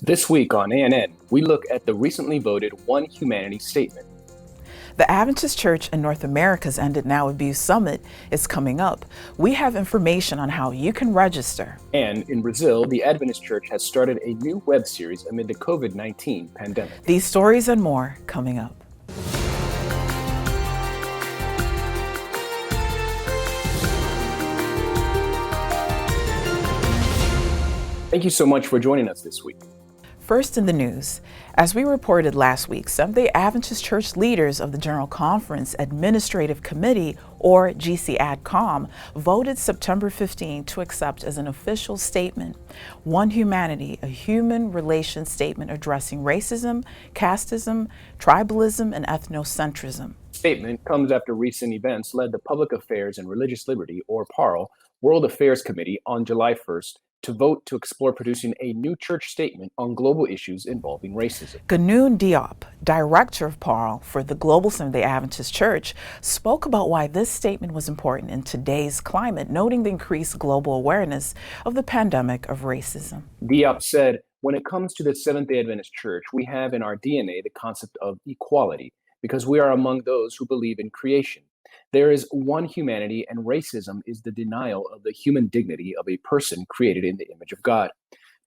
This week on ANN, we look at the recently voted One Humanity Statement. The Adventist Church in North America's End It Now Abuse Summit is coming up. We have information on how you can register. And in Brazil, the Adventist Church has started a new web series amid the COVID-19 pandemic. These stories and more coming up. Thank you so much for joining us this week. First in the news, as we reported last week, Seventh-day Adventist Church leaders of the General Conference Administrative Committee, or G-C ADCOM, voted September 15 to accept as an official statement One Humanity, a human relations statement addressing racism, casteism, tribalism, and ethnocentrism. The statement comes after recent events led the Public Affairs and Religious Liberty, or PARL, World Affairs Committee on July 1st to vote to explore producing a new church statement on global issues involving racism. Ganoon Diop, director of PARL for the Global Seventh-day Adventist Church, spoke about why this statement was important in today's climate, noting the increased global awareness of the pandemic of racism. Diop said, "When it comes to the Seventh-day Adventist Church, we have in our DNA the concept of equality, because we are among those who believe in creation. There is one humanity, and racism is the denial of the human dignity of a person created in the image of God.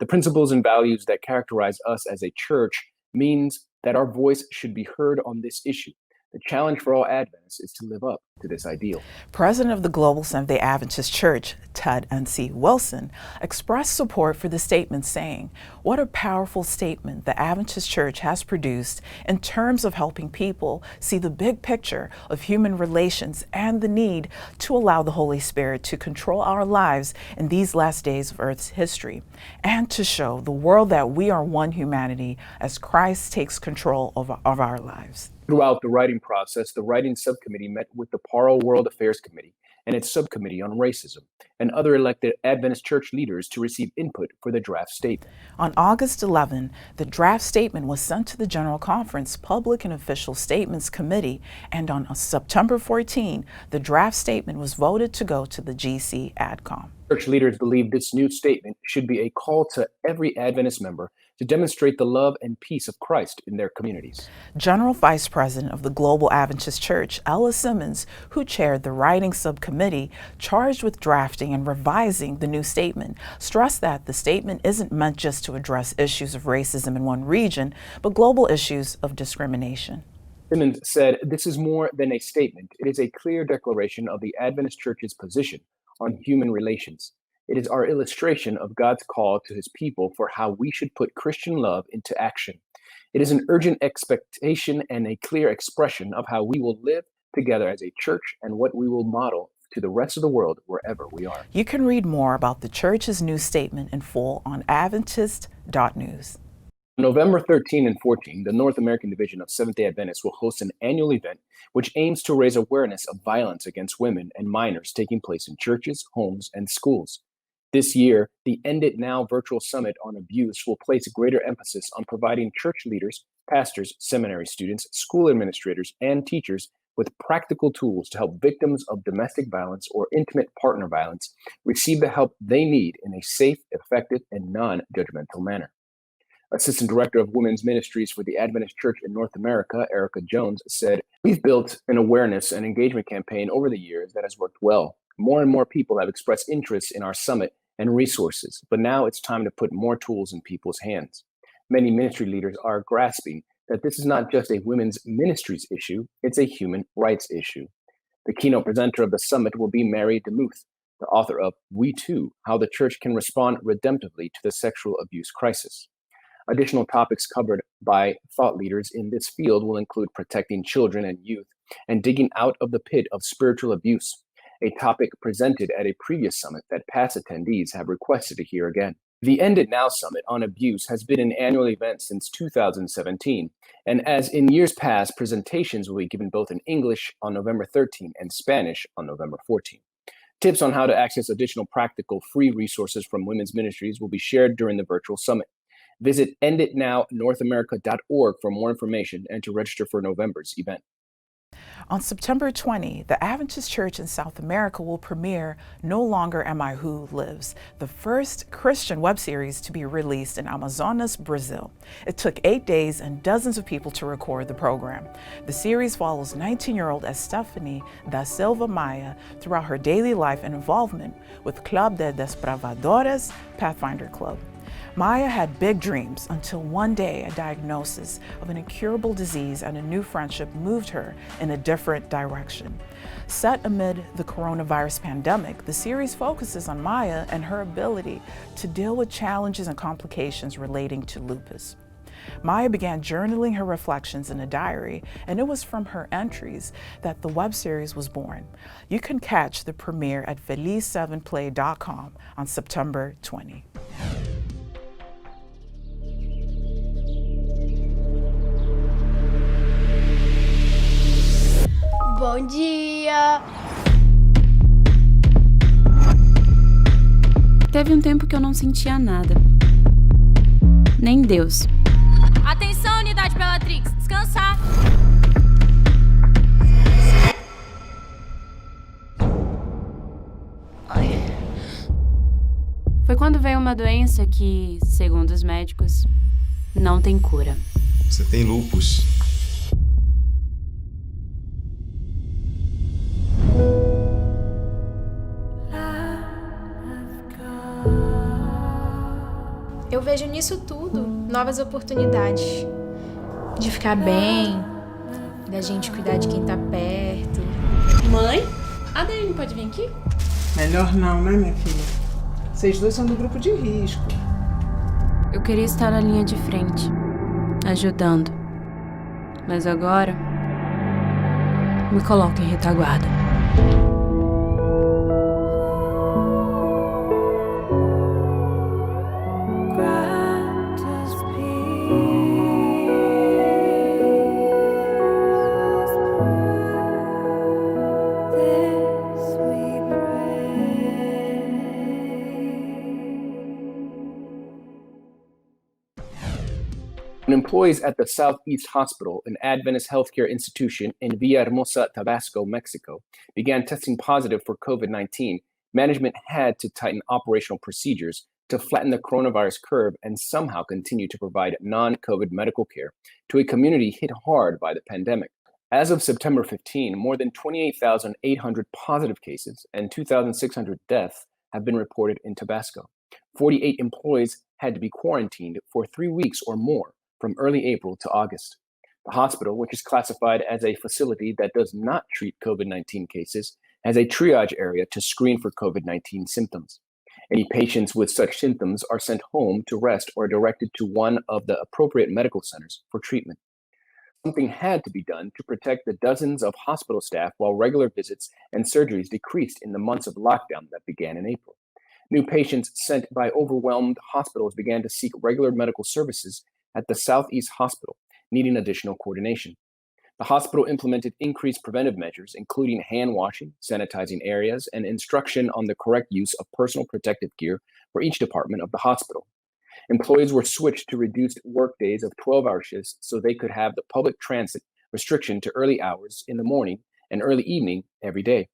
The principles and values that characterize us as a church means that our voice should be heard on this issue. The challenge for all Adventists is to live up to this ideal." President of the Global Seventh-day Adventist Church, Ted N.C. Wilson, expressed support for the statement, saying, "What a powerful statement the Adventist Church has produced in terms of helping people see the big picture of human relations and the need to allow the Holy Spirit to control our lives in these last days of Earth's history, and to show the world that we are one humanity as Christ takes control of our lives." Throughout the writing process, the writing subcommittee met with the PARL World Affairs Committee and its subcommittee on racism and other elected Adventist church leaders to receive input for the draft statement. On August 11, the draft statement was sent to the General Conference Public and Official Statements Committee, and on September 14, the draft statement was voted to go to the G-C ADCOM. Church leaders believe this new statement should be a call to every Adventist member to demonstrate the love and peace of Christ in their communities. General Vice President of the Global Adventist Church, Ella Simmons, who chaired the writing subcommittee charged with drafting and revising the new statement, stressed that the statement isn't meant just to address issues of racism in one region, but global issues of discrimination. Simmons said, "This is more than a statement. It is a clear declaration of the Adventist Church's position on human relations. It is our illustration of God's call to his people for how we should put Christian love into action. It is an urgent expectation and a clear expression of how we will live together as a church and what we will model to the rest of the world wherever we are." You can read more about the church's new statement in full on Adventist.news. November 13 and 14, the North American Division of Seventh-day Adventists will host an annual event which aims to raise awareness of violence against women and minors taking place in churches, homes, and schools. This year, the End It Now virtual summit on abuse will place greater emphasis on providing church leaders, pastors, seminary students, school administrators, and teachers with practical tools to help victims of domestic violence or intimate partner violence receive the help they need in a safe, effective, and non-judgmental manner. Assistant Director of Women's Ministries for the Adventist Church in North America, Erica Jones, said, "We've built an awareness and engagement campaign over the years that has worked well. More and more people have expressed interest in our summit and resources, but now it's time to put more tools in people's hands. Many ministry leaders are grasping that this is not just a women's ministries issue, it's a human rights issue." The keynote presenter of the summit will be Mary DeMuth, the author of We Too, How the Church Can Respond Redemptively to the Sexual Abuse Crisis. Additional topics covered by thought leaders in this field will include protecting children and youth and digging out of the pit of spiritual abuse, a topic presented at a previous summit that past attendees have requested to hear again. The End It Now Summit on Abuse has been an annual event since 2017, and as in years past, presentations will be given both in English on November 13 and Spanish on November 14. Tips on how to access additional practical free resources from women's ministries will be shared during the virtual summit. Visit enditnownorthamerica.org for more information and to register for November's event. On September 20, the Adventist Church in South America will premiere No Longer Am I Who Lives, the first Christian web series to be released in Amazonas, Brazil. It took 8 days and dozens of people to record the program. The series follows 19-year-old Estefany da Silva Maia throughout her daily life and involvement with Club de Desbravadores Pathfinder Club. Maya had big dreams until one day a diagnosis of an incurable disease and a new friendship moved her in a different direction. Set amid the coronavirus pandemic, the series focuses on Maya and her ability to deal with challenges and complications relating to lupus. Maya began journaling her reflections in a diary, and it was from her entries that the web series was born. You can catch the premiere at feliz7play.com on September 20. Bom dia! Teve um tempo que eu não sentia nada. Nem Deus. Atenção, unidade Bellatrix! Descansar! Foi quando veio uma doença que, segundo os médicos, não tem cura. Você tem lupus. Eu vejo nisso tudo novas oportunidades de ficar bem, da gente cuidar de quem tá perto. Mãe, a Daiane pode vir aqui? Melhor não, né, minha filha? Vocês dois são do grupo de risco. Eu queria estar na linha de frente, ajudando. Mas agora, me coloco em retaguarda. When employees at the Southeast Hospital, an Adventist healthcare institution in Villahermosa, Tabasco, Mexico, began testing positive for COVID-19, management had to tighten operational procedures to flatten the coronavirus curve and somehow continue to provide non-COVID medical care to a community hit hard by the pandemic. As of September 15, more than 28,800 positive cases and 2,600 deaths have been reported in Tabasco. 48 employees had to be quarantined for 3 weeks or more from early April to August. The hospital, which is classified as a facility that does not treat COVID-19 cases, has a triage area to screen for COVID-19 symptoms. Any patients with such symptoms are sent home to rest or directed to one of the appropriate medical centers for treatment. Something had to be done to protect the dozens of hospital staff while regular visits and surgeries decreased in the months of lockdown that began in April. New patients sent by overwhelmed hospitals began to seek regular medical services at the Southeast Hospital, needing additional coordination. The hospital implemented increased preventive measures, including hand washing, sanitizing areas, and instruction on the correct use of personal protective gear for each department of the hospital. Employees were switched to reduced work days of 12-hour shifts so they could have the public transit restriction to early hours in the morning and early evening every day.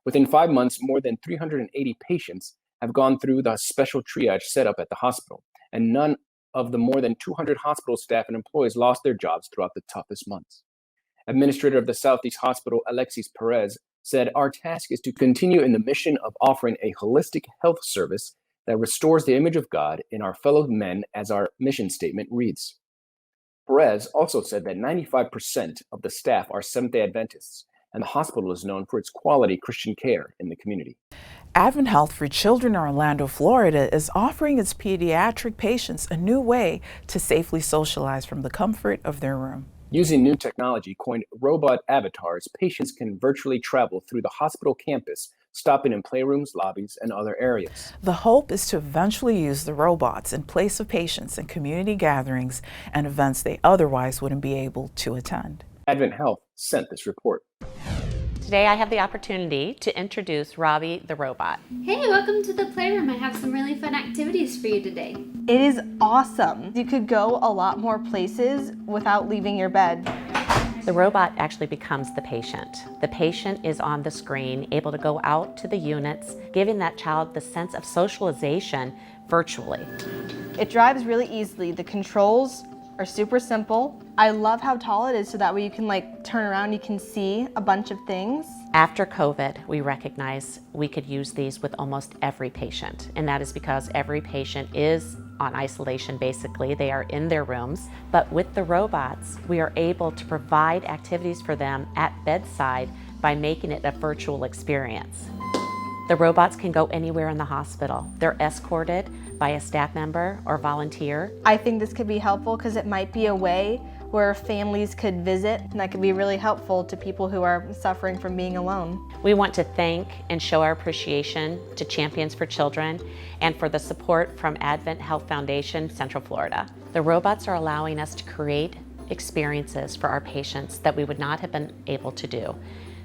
Within 5 months, more than 380 patients have gone through the special triage set up at the hospital, and none of the more than 200 hospital staff and employees lost their jobs throughout the toughest months. Administrator of the Southeast Hospital, Alexis Perez, said, "Our task is to continue in the mission of offering a holistic health service that restores the image of God in our fellow men, as our mission statement reads." Perez also said that 95% of the staff are Seventh-day Adventists, and the hospital is known for its quality Christian care in the community. Advent Health for Children in Orlando, Florida is offering its pediatric patients a new way to safely socialize from the comfort of their room. Using new technology coined robot avatars, patients can virtually travel through the hospital campus, stopping in playrooms, lobbies, and other areas. The hope is to eventually use the robots in place of patients in community gatherings and events they otherwise wouldn't be able to attend. Advent Health sent this report. Today I have the opportunity to introduce Robie the Robot. Hey, welcome to the playroom. I have some really fun activities for you today. It is awesome. You could go a lot more places without leaving your bed. The robot actually becomes the patient. The patient is on the screen, able to go out to the units, giving that child the sense of socialization virtually. It drives really easily. The controls are super simple. I love how tall it is so that way you can turn around, you can see a bunch of things. After COVID, we recognized we could use these with almost every patient, and that is because every patient is on isolation basically. They are in their rooms, but with the robots, we are able to provide activities for them at bedside by making it a virtual experience. The robots can go anywhere in the hospital. They're escorted by a staff member or volunteer. I think this could be helpful because it might be a way where families could visit, and that could be really helpful to people who are suffering from being alone. We want to thank and show our appreciation to Champions for Children and for the support from Advent Health Foundation, Central Florida. The robots are allowing us to create experiences for our patients that we would not have been able to do.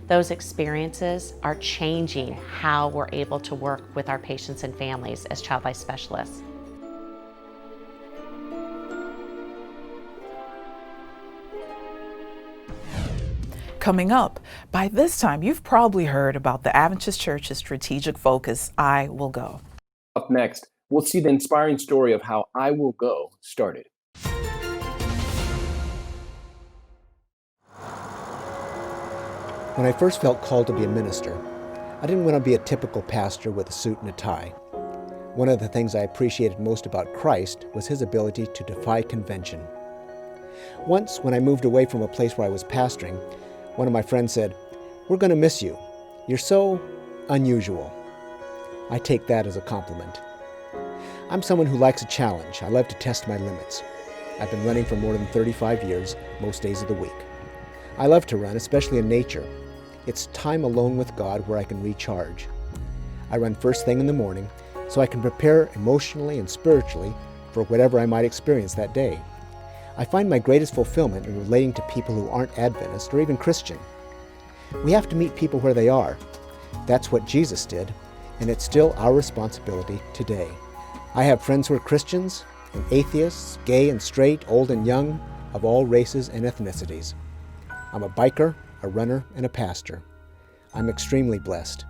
Those experiences are changing how we're able to work with our patients and families as child life specialists. Coming up, by this time, you've probably heard about the Adventist Church's strategic focus, I Will Go. Up next, we'll see the inspiring story of how I Will Go started. When I first felt called to be a minister, I didn't want to be a typical pastor with a suit and a tie. One of the things I appreciated most about Christ was his ability to defy convention. Once, when I moved away from a place where I was pastoring, one of my friends said, "We're going to miss you. You're so unusual." I take that as a compliment. I'm someone who likes a challenge. I love to test my limits. I've been running for more than 35 years, most days of the week. I love to run, especially in nature. It's time alone with God where I can recharge. I run first thing in the morning so I can prepare emotionally and spiritually for whatever I might experience that day. I find my greatest fulfillment in relating to people who aren't Adventist or even Christian. We have to meet people where they are. That's what Jesus did, and it's still our responsibility today. I have friends who are Christians and atheists, gay and straight, old and young, of all races and ethnicities. I'm a biker, a runner, and a pastor. I'm extremely blessed.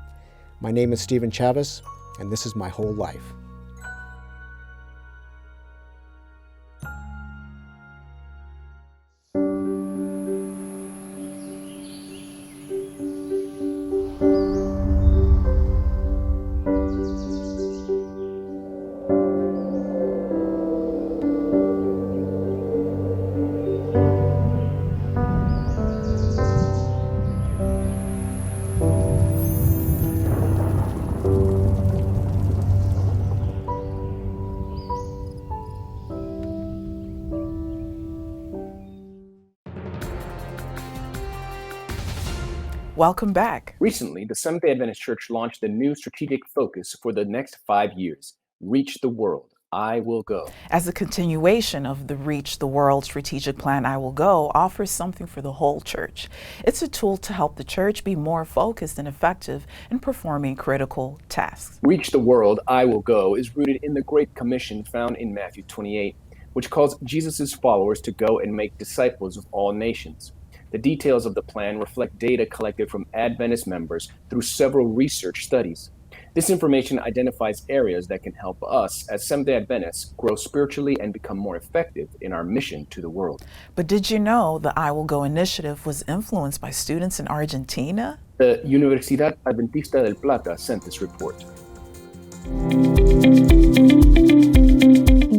My name is Stephen Chavez, and this is my whole life. Welcome back. Recently, the Seventh-day Adventist Church launched a new strategic focus for the next 5 years: Reach the World, I Will Go. As a continuation of the Reach the World strategic plan, I Will Go offers something for the whole church. It's a tool to help the church be more focused and effective in performing critical tasks. Reach the World, I Will Go is rooted in the Great Commission found in Matthew 28, which calls Jesus' followers to go and make disciples of all nations. The details of the plan reflect data collected from Adventist members through several research studies. This information identifies areas that can help us as Seventh-day Adventists grow spiritually and become more effective in our mission to the world. But did you know the I Will Go initiative was influenced by students in Argentina? The Universidad Adventista del Plata sent this report.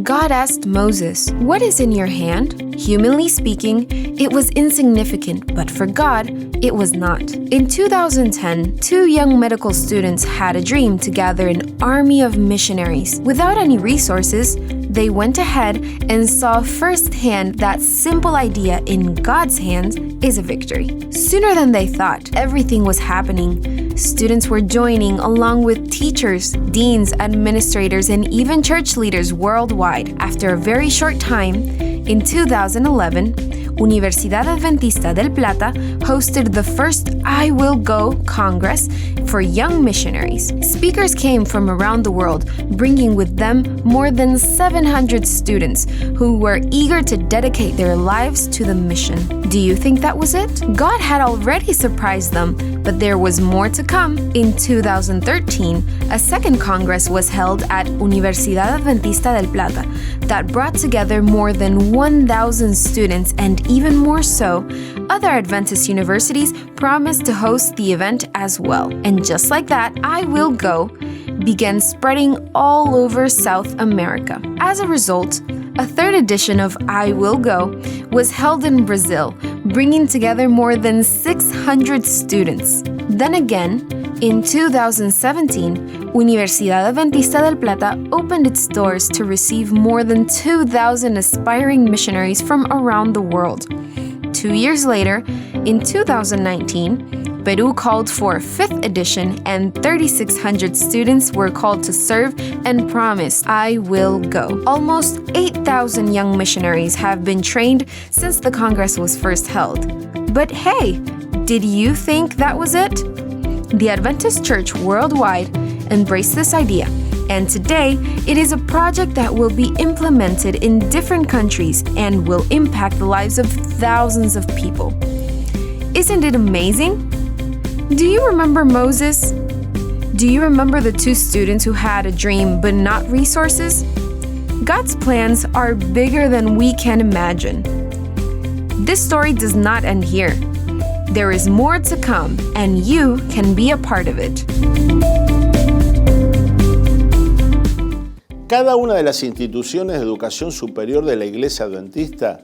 God asked Moses, "What is in your hand?" Humanly speaking, it was insignificant, but for God, it was not. In 2010, 2 young medical students had a dream to gather an army of missionaries. Without any resources, they went ahead and saw firsthand that simple idea in God's hands is a victory. Sooner than they thought, everything was happening. Students were joining along with teachers, deans, administrators, and even church leaders worldwide. After a very short time, in 2011, Universidad Adventista del Plata hosted the first I Will Go Congress for young missionaries. Speakers came from around the world, bringing with them more than 700 students who were eager to dedicate their lives to the mission. Do you think that was it? God had already surprised them, but there was more to come. In 2013, a second Congress was held at Universidad Adventista del Plata that brought together more than 1,000 students, and even more so, other Adventist universities promised to host the event as well. And just like that, I Will Go began spreading all over South America. As a result, a third edition of I Will Go was held in Brazil, bringing together more than 600 students. Then again, in 2017, Universidad Adventista del Plata opened its doors to receive more than 2,000 aspiring missionaries from around the world. 2 years later, in 2019, Peru called for a 5th edition and 3,600 students were called to serve and promised I Will Go. Almost 8,000 young missionaries have been trained since the Congress was first held. But hey, did you think that was it? The Adventist Church worldwide embraced this idea, and today it is a project that will be implemented in different countries and will impact the lives of thousands of people. Isn't it amazing? Do you remember Moses? Do you remember the 2 students who had a dream but not resources? God's plans are bigger than we can imagine. This story does not end here. There is more to come, and you can be a part of it. Cada una de las instituciones de educación superior de la Iglesia Adventista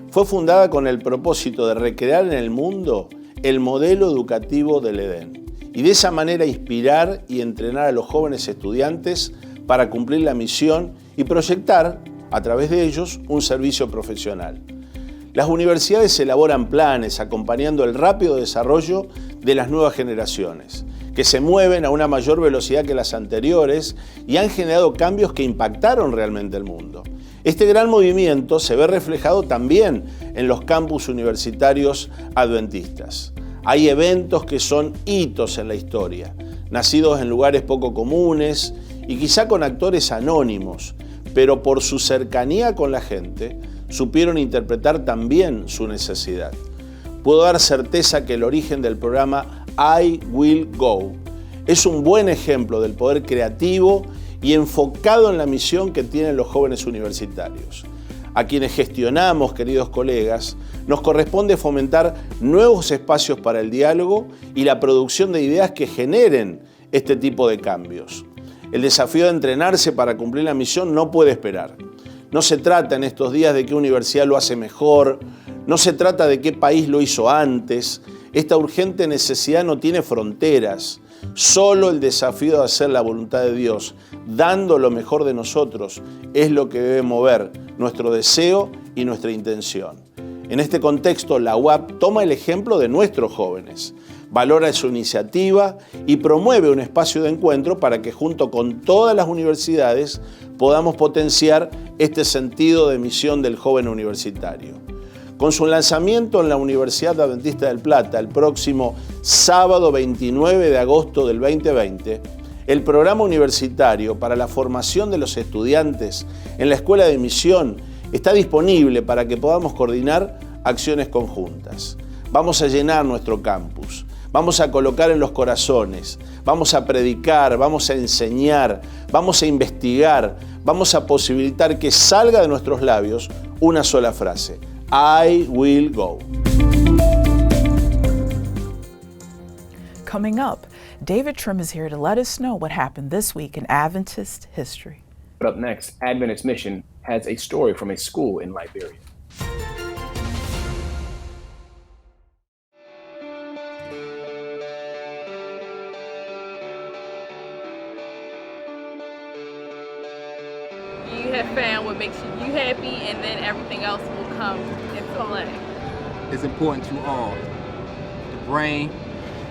fue fundada con el propósito de recrear en el mundo el modelo educativo del Edén y de esa manera inspirar y entrenar a los jóvenes estudiantes para cumplir la misión y proyectar, a través de ellos, un servicio profesional. Las universidades elaboran planes acompañando el rápido desarrollo de las nuevas generaciones, que se mueven a una mayor velocidad que las anteriores y han generado cambios que impactaron realmente el mundo. Este gran movimiento se ve reflejado también en los campus universitarios adventistas. Hay eventos que son hitos en la historia, nacidos en lugares poco comunes y quizá con actores anónimos, pero por su cercanía con la gente, supieron interpretar también su necesidad. Puedo dar certeza que el origen del programa I Will Go es un buen ejemplo del poder creativo y enfocado en la misión que tienen los jóvenes universitarios. A quienes gestionamos, queridos colegas, nos corresponde fomentar nuevos espacios para el diálogo y la producción de ideas que generen este tipo de cambios. El desafío de entrenarse para cumplir la misión no puede esperar. No se trata en estos días de qué universidad lo hace mejor, no se trata de qué país lo hizo antes. Esta urgente necesidad no tiene fronteras. Solo el desafío de hacer la voluntad de Dios, dando lo mejor de nosotros, es lo que debe mover nuestro deseo y nuestra intención. En este contexto, la UAP toma el ejemplo de nuestros jóvenes, valora su iniciativa y promueve un espacio de encuentro para que junto con todas las universidades podamos potenciar este sentido de misión del joven universitario. Con su lanzamiento en la Universidad Adventista del Plata el próximo sábado 29 de agosto del 2020, el programa universitario para la formación de los estudiantes en la Escuela de Misión está disponible para que podamos coordinar acciones conjuntas. Vamos a llenar nuestro campus, vamos a colocar en los corazones, vamos a predicar, vamos a enseñar, vamos a investigar, vamos a posibilitar que salga de nuestros labios una sola frase: I will go. Coming up, David Trim is here to let us know what happened this week in Adventist history. But up next, Adventist Mission has a story from a school in Liberia. You have found what makes you happy, and then everything else will come into play. It's important to all. The brain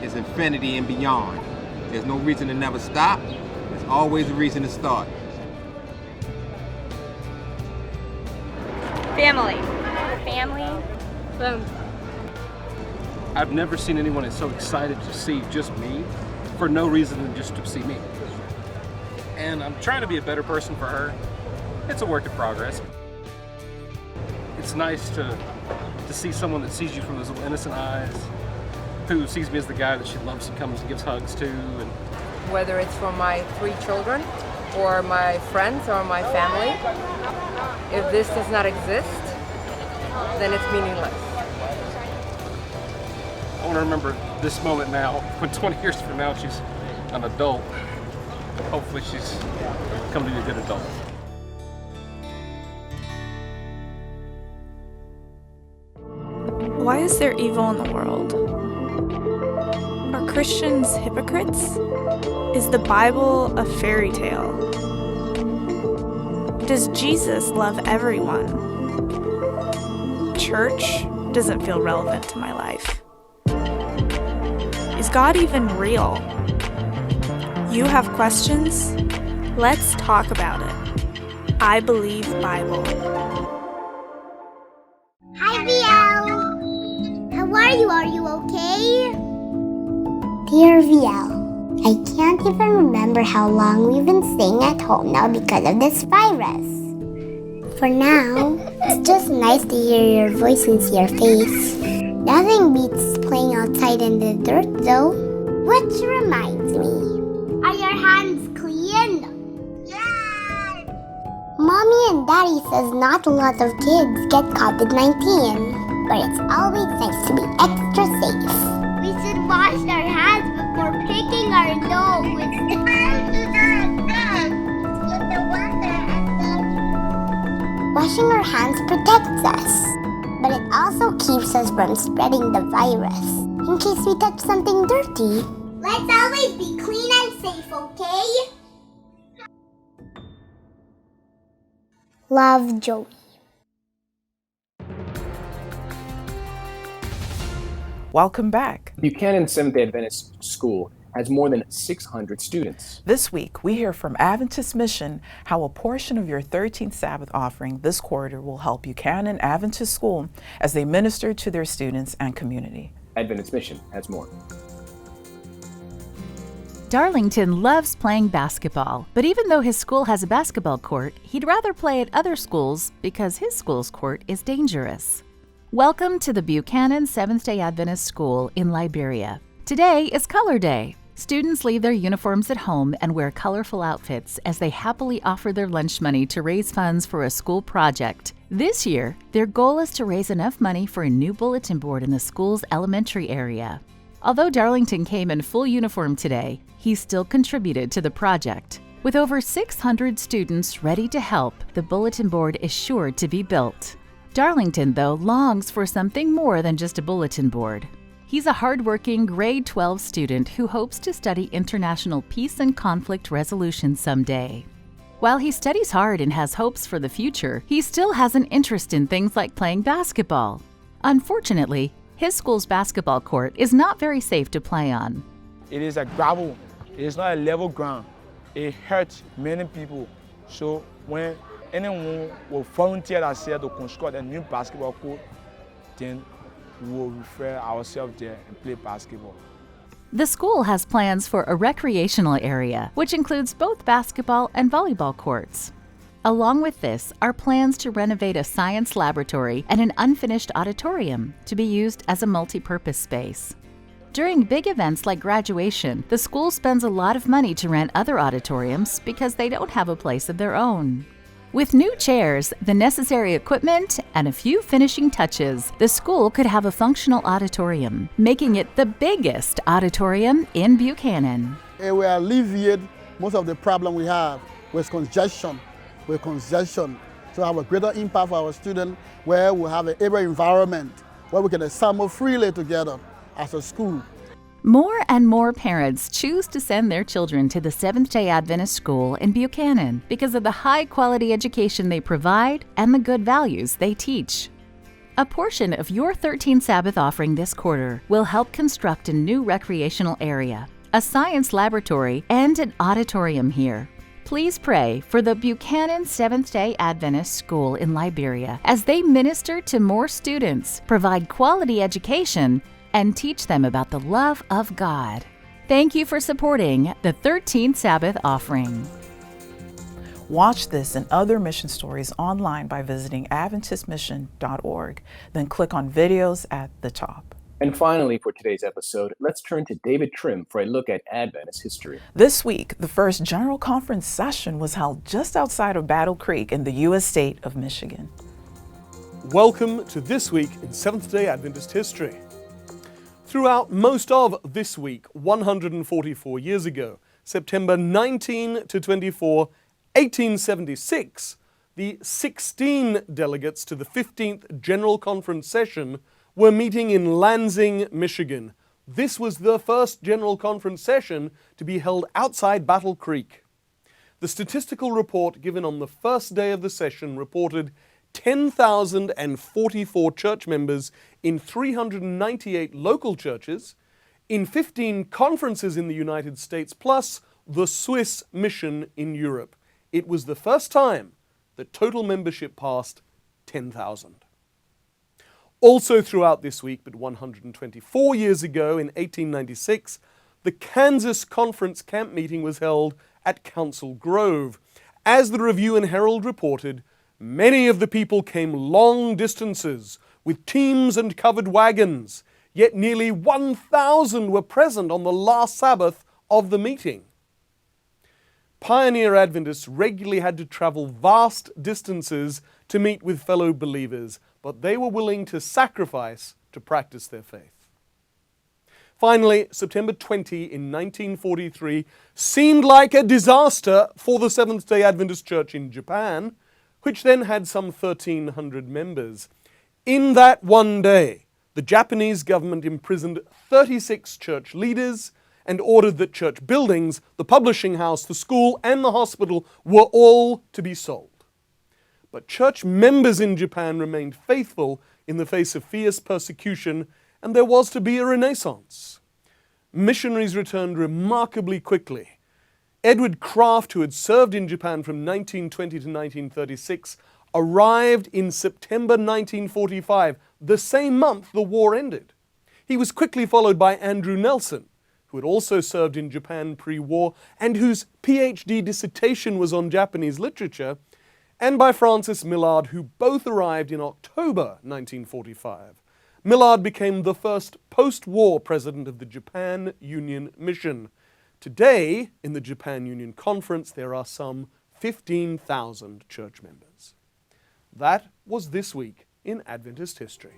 is infinity and beyond. There's no reason to never stop. There's always a reason to start. Family. Family. I've never seen anyone that's so excited to see just me for no reason than just to see me. And I'm trying to be a better person for her. It's a work in progress. It's nice to see someone that sees you from those little innocent eyes, who sees me as the guy that she loves and comes and gives hugs to. And whether it's for my 3 children or my friends or my family, if this does not exist, then it's meaningless. I want to remember this moment now, when 20 years from now she's an adult. Hopefully she's come to be a good adult. Why is there evil in the world? Are Christians hypocrites? Is the Bible a fairy tale? Does Jesus love everyone? Church doesn't feel relevant to my life. Is God even real? You have questions? Let's talk about it. I Believe Bible. Hi, VL. How are you? Are you okay? Dear VL, I can't even remember how long we've been staying at home now because of this virus. For now, it's just nice to hear your voice and see your face. Nothing beats playing outside in the dirt though. Which reminds me, are your hands clean? Yes! Mommy and Daddy says not a lot of kids get COVID-19, but it's always nice to be extra safe. We should wash our hands before picking our nose. Washing our hands protects us, but it also keeps us from spreading the virus in case we touch something dirty. Let's always be clean and safe, okay? Love, Joey. Welcome back. Buchanan Seventh-day Adventist School has more than 600 students. This week, we hear from Adventist Mission how a portion of your 13th Sabbath offering this quarter will help Buchanan Adventist School as they minister to their students and community. Adventist Mission has more. Darlington loves playing basketball, but even though his school has a basketball court, he'd rather play at other schools because his school's court is dangerous. Welcome to the Buchanan Seventh-day Adventist School in Liberia. Today is Color Day. Students leave their uniforms at home and wear colorful outfits as they happily offer their lunch money to raise funds for a school project. This year, their goal is to raise enough money for a new bulletin board in the school's elementary area. Although Darlington came in full uniform today, he still contributed to the project. With over 600 students ready to help, the bulletin board is sure to be built. Darlington, though, longs for something more than just a bulletin board. He's a hardworking grade 12 student who hopes to study international peace and conflict resolution someday. While he studies hard and has hopes for the future, he still has an interest in things like playing basketball. Unfortunately, his school's basketball court is not very safe to play on. It is a gravel. It is not a level ground. It hurts many people. So when anyone will volunteer themselves to construct a new basketball court, then we will refer ourselves there and play basketball. The school has plans for a recreational area, which includes both basketball and volleyball courts. Along with this are plans to renovate a science laboratory and an unfinished auditorium to be used as a multi-purpose space. During big events like graduation, the school spends a lot of money to rent other auditoriums because they don't have a place of their own. With new chairs, the necessary equipment, and a few finishing touches, the school could have a functional auditorium, making it the biggest auditorium in Buchanan. It will alleviate most of the problem we have with congestion. So have a greater impact for our students where we have an able environment where we can assemble freely together as a school. More and more parents choose to send their children to the Seventh-day Adventist School in Buchanan because of the high-quality education they provide and the good values they teach. A portion of your 13th Sabbath offering this quarter will help construct a new recreational area, a science laboratory, and an auditorium here. Please pray for the Buchanan Seventh-day Adventist School in Liberia as they minister to more students, provide quality education, and teach them about the love of God. Thank you for supporting the 13th Sabbath offering. Watch this and other mission stories online by visiting AdventistMission.org. Then click on videos at the top. And finally, for today's episode, let's turn to David Trim for a look at Adventist history. This week, the first General Conference session was held just outside of Battle Creek in the U.S. state of Michigan. Welcome to This Week in Seventh-day Adventist History. Throughout most of this week, 144 years ago, September 19 to 24, 1876, the 16 delegates to the 15th General Conference session were meeting in Lansing, Michigan. This was the first General Conference session to be held outside Battle Creek. The statistical report given on the first day of the session reported 10,044 church members in 398 local churches, in 15 conferences in the United States, plus the Swiss mission in Europe. It was the first time that total membership passed 10,000. Also throughout this week, but 124 years ago in 1896, the Kansas Conference camp meeting was held at Council Grove. As the Review and Herald reported, many of the people came long distances with teams and covered wagons, yet nearly 1,000 were present on the last Sabbath of the meeting. Pioneer Adventists regularly had to travel vast distances to meet with fellow believers, but they were willing to sacrifice to practice their faith. Finally, September 20 in 1943 seemed like a disaster for the Seventh-day Adventist Church in Japan, which then had some 1,300 members. In that one day, the Japanese government imprisoned 36 church leaders and ordered that church buildings, the publishing house, the school, and the hospital were all to be sold. But church members in Japan remained faithful in the face of fierce persecution, and there was to be a renaissance. Missionaries returned remarkably quickly. Edward Kraft, who had served in Japan from 1920 to 1936, arrived in September 1945, the same month the war ended. He was quickly followed by Andrew Nelson, who had also served in Japan pre-war and whose PhD dissertation was on Japanese literature, and by Francis Millard, who both arrived in October 1945. Millard became the first post-war president of the Japan Union Mission. Today, in the Japan Union Conference, there are some 15,000 church members. That was This Week in Adventist History.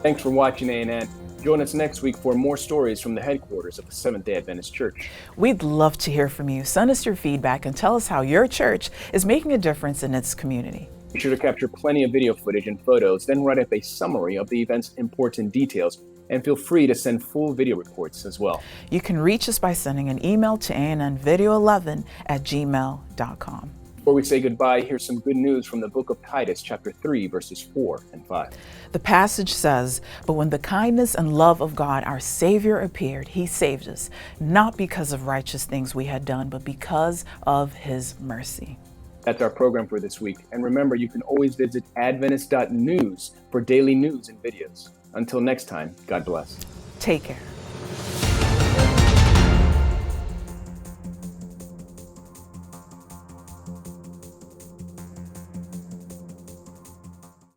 Thanks for watching A&N. Join us next week for more stories from the headquarters of the Seventh-day Adventist Church. We'd love to hear from you. Send us your feedback and tell us how your church is making a difference in its community. Be sure to capture plenty of video footage and photos, then write up a summary of the event's important details, and feel free to send full video reports as well. You can reach us by sending an email to annvideo11@gmail.com. Before we say goodbye, here's some good news from the book of Titus, chapter 3, verses 4 and 5. The passage says, "But when the kindness and love of God, our Savior, appeared, he saved us, not because of righteous things we had done, but because of his mercy." That's our program for this week. And remember, you can always visit Adventist.news for daily news and videos. Until next time, God bless. Take care.